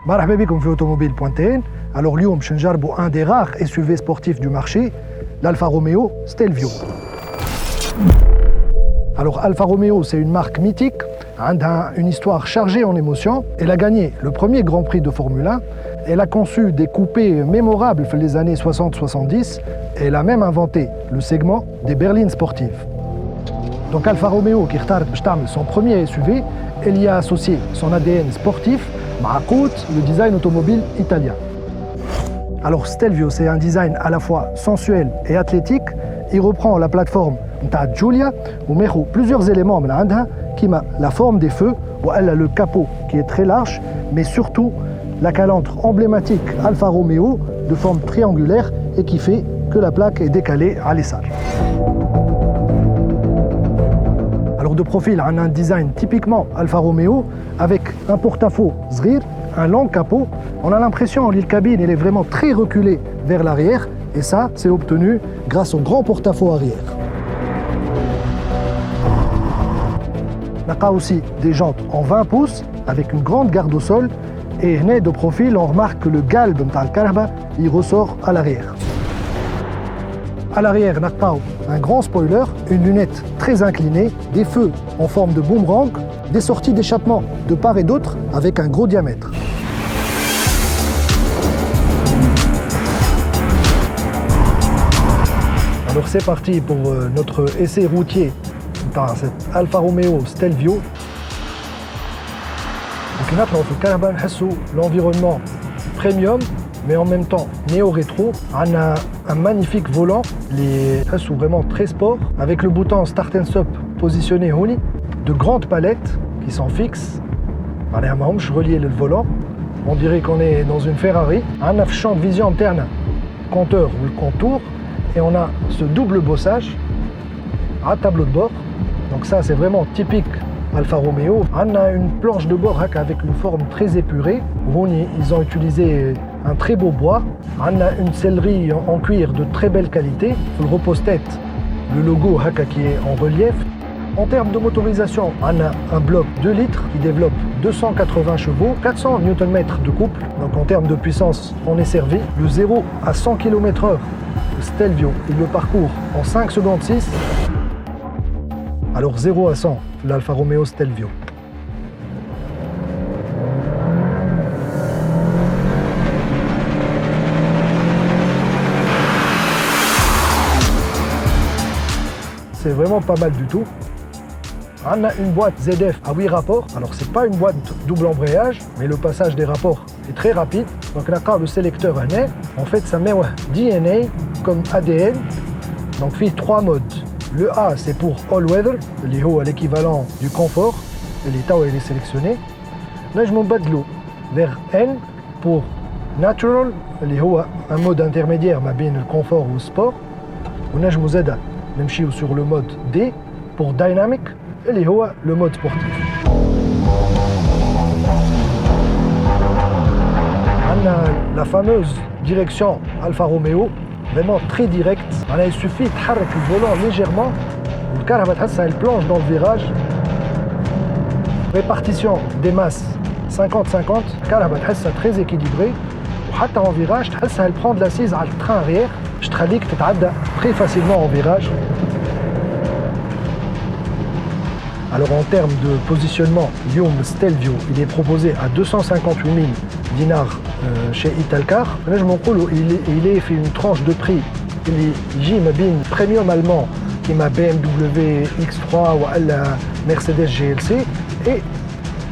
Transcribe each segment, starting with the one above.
مرحبا بكم في Automobile.tn. Alors اليوم باش نجربوا un des rares SUV sportifs du marché, l'Alfa Romeo Stelvio. Alors Alfa Romeo, c'est une marque mythique, a une histoire chargée en émotions. Elle a gagné le premier Grand Prix de Formule 1. Elle a conçu des coupés mémorables dans les années 60-70. Et elle a même inventé le segment des berlines sportives. Donc Alfa Romeo, qui retard son premier SUV, elle y a associé son ADN sportif, le design automobile italien. Alors Stelvio, c'est un design à la fois sensuel et athlétique. Il reprend la plateforme de Giulia, où met plusieurs éléments qui ont la forme des feux, où elle a le capot qui est très large, mais surtout la calandre emblématique Alfa Romeo de forme triangulaire et qui fait que la plaque est décalée à l'essage. Alors de profil, on a un design typiquement Alfa Romeo avec un porte-à-faux zrir, un long capot. On a l'impression que la cabine elle est vraiment très reculée vers l'arrière et ça, c'est obtenu grâce au grand porte-à-faux arrière. On a aussi des jantes en 20 pouces avec une grande garde au sol et de profil, on remarque que le galbe il ressort à l'arrière. À l'arrière, on a un grand spoiler, une lunette très inclinée, des feux en forme de boomerang, des sorties d'échappement de part et d'autre avec un gros diamètre. Alors c'est parti pour notre essai routier dans cette Alfa Romeo Stelvio. Donc on a l'environnement premium, mais en même temps néo-rétro. On a un magnifique volant, les sont vraiment très sport, avec le bouton Start and Stop positionné ici, de grandes palettes qui sont fixes. Je relié le volant, on dirait qu'on est dans une Ferrari. On a un champ de vision interne, compteur ou le contour, et on a ce double bossage à tableau de bord. Donc ça c'est vraiment typique Alfa Romeo. On a une planche de bord avec une forme très épurée. Ils ont utilisé un très beau bois. On a une sellerie en cuir de très belle qualité. Sur le repose-tête, le logo qui est en relief. En termes de motorisation, on a un bloc 2 litres qui développe 280 chevaux, 400 Nm de couple. Donc en termes de puissance, on est servi. Le 0 à 100 km/h, le Stelvio, il le parcourt en 5 secondes 6. Alors 0 à 100, l'Alfa Romeo Stelvio. C'est vraiment pas mal du tout. On a une boîte ZF à 8 rapports. Alors c'est pas une boîte double embrayage, mais le passage des rapports est très rapide. Donc on a le sélecteur ANA. En fait ça met DNA comme ADN. Donc il y a 3 modes. Le A, c'est pour All Weather, l'équivalent du confort, et l'état où il est sélectionné. Là, je m'embête vers N pour Natural, un mode intermédiaire, bien le confort ou le sport. Et là, je m'aide même sur le mode D pour Dynamic, et le mode sportif. On a la fameuse direction Alfa Romeo. Vraiment très direct. Il suffit de faire le volant légèrement. Le car elle plonge dans le virage. Répartition des masses 50-50. Le car est très équilibré. Et en virage, elle prend de l'assise à le train arrière. Je te dis que tu très facilement en virage. Alors en termes de positionnement, le Stelvio, il est proposé à 258 000 dinars chez Italcar. Là, je m'en coule, il est fait une tranche de prix. Il y a une premium allemand qui m'a BMW X3 ou la Mercedes GLC. Et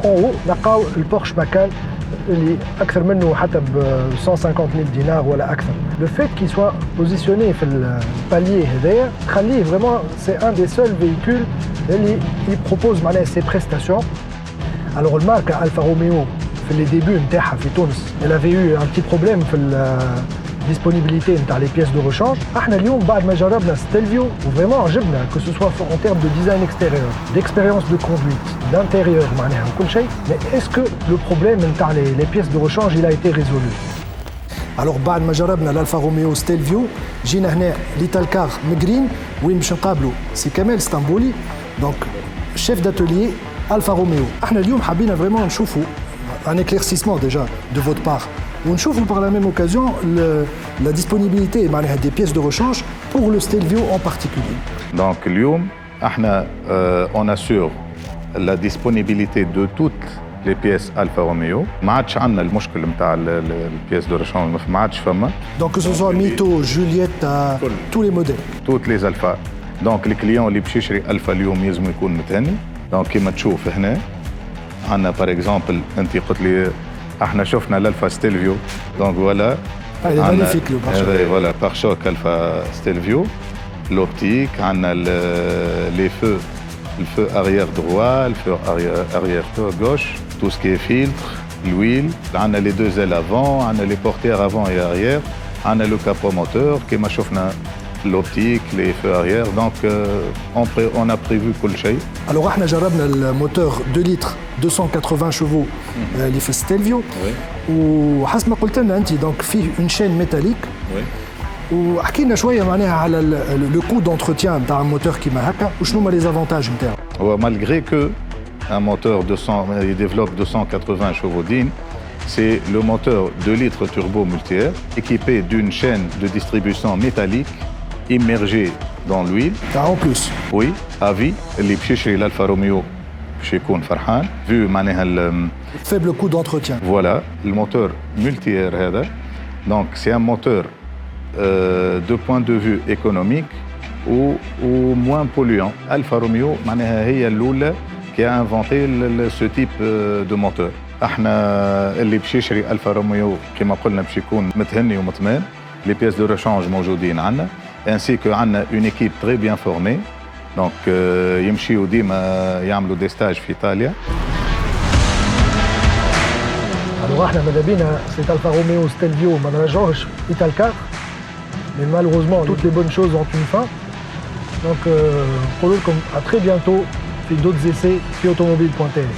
en haut, on a le Porsche Macan qui est plus 150 000 dinars ou plus. Le fait qu'il soit positionné sur le palier, vraiment, c'est un des seuls véhicules qui propose ses prestations. Alors, la marque Alfa Romeo, les débuts de Tunis, elle avait eu un petit problème dans la disponibilité des pièces de rechange. Nous, après que جربنا Stelvio, vraiment que ce soit en termes de design extérieur, d'expérience de conduite, d'intérieur, mais est-ce que le problème des pièces de rechange il a été résolu? Alors, après que جربنا l'Alfa Romeo Stelvio, جينا هنا l'Italcar Megreen, وين باش نقابلوا سي كمال اسطنبولي, donc chef d'atelier Alfa Romeo. احنا اليوم حابين vraiment نشوفوا un éclaircissement déjà de votre part. On chauffe par la même occasion la disponibilité des pièces de rechange pour le Stelvio en particulier. Donc, اليوم, on assure la disponibilité de toutes les pièces Alfa Romeo. ما عادش عندنا المشكل نتاع البيèces de rechange, ما عادش فما. Donc que ce soit Mito, Juliette, tous les modèles. Toutes les Alpha. Donc les clients اللي باش يشري Alpha اليوم يلزم يكون متهني. Donc كيما تشوف هنا عندنا par exemple انت قلت لي احنا شفنا الالفا ستيلفيو. Donc voilà. Il est magnifique le pare-choc. Voilà, pare-choc Alpha Stelvio. L'optique, عندنا les feux. Le feu arrière droit, le feu arrière gauche, tout ce qui est filtre, l'huile. On a les deux ailes avant, on a les portières avant et arrière, on a le capot moteur, qui m'a chauffé l'optique, les feux arrière. Donc on a prévu كل شيء. Alors احنا جربنا الموتور 2 litres 280 chevaux اللي في ستيلفيو. وحسب ما قلت لنا انت دونك فيه une chaîne métallique. وحكي لنا شويه معناها على لو كو دونتروتيان نتاع الموتور كيما هكا وشنو هما لي زافونتاج نتاعو. هو malgré que un moteur 200 il développe 280 chevaux d'in, c'est le moteur 2 litres turbo multi-air équipé d'une chaîne de distribution métallique immergée dans l'huile. En plus. Oui, à vie اللي باش يشري الالفا روميو باش يكون فرحان vu معناها faible coût d'entretien. Voilà, le moteur multi-air هذا. Donc c'est un moteur de point de vue économique ou moins polluant. Alfa Romeo معناها هي الأولى qui a inventé ce type de moteur. احنا اللي باش يشري الفا روميو كما قلنا باش يكون متهني ومطمئن. Les pièces de rechange موجودين عندنا ainsi que عندنا une équipe très bien formée. Donc يمشيوا ديما يعملوا des stages في إيطاليا. Alors احنا ماذا بينا cet Alfa Romeo Stelvio ما نرجعوش Italcar. Mais malheureusement, toutes les bonnes choses ont une fin. Donc, à très bientôt, puis d'autres essais, puis automobile.tv.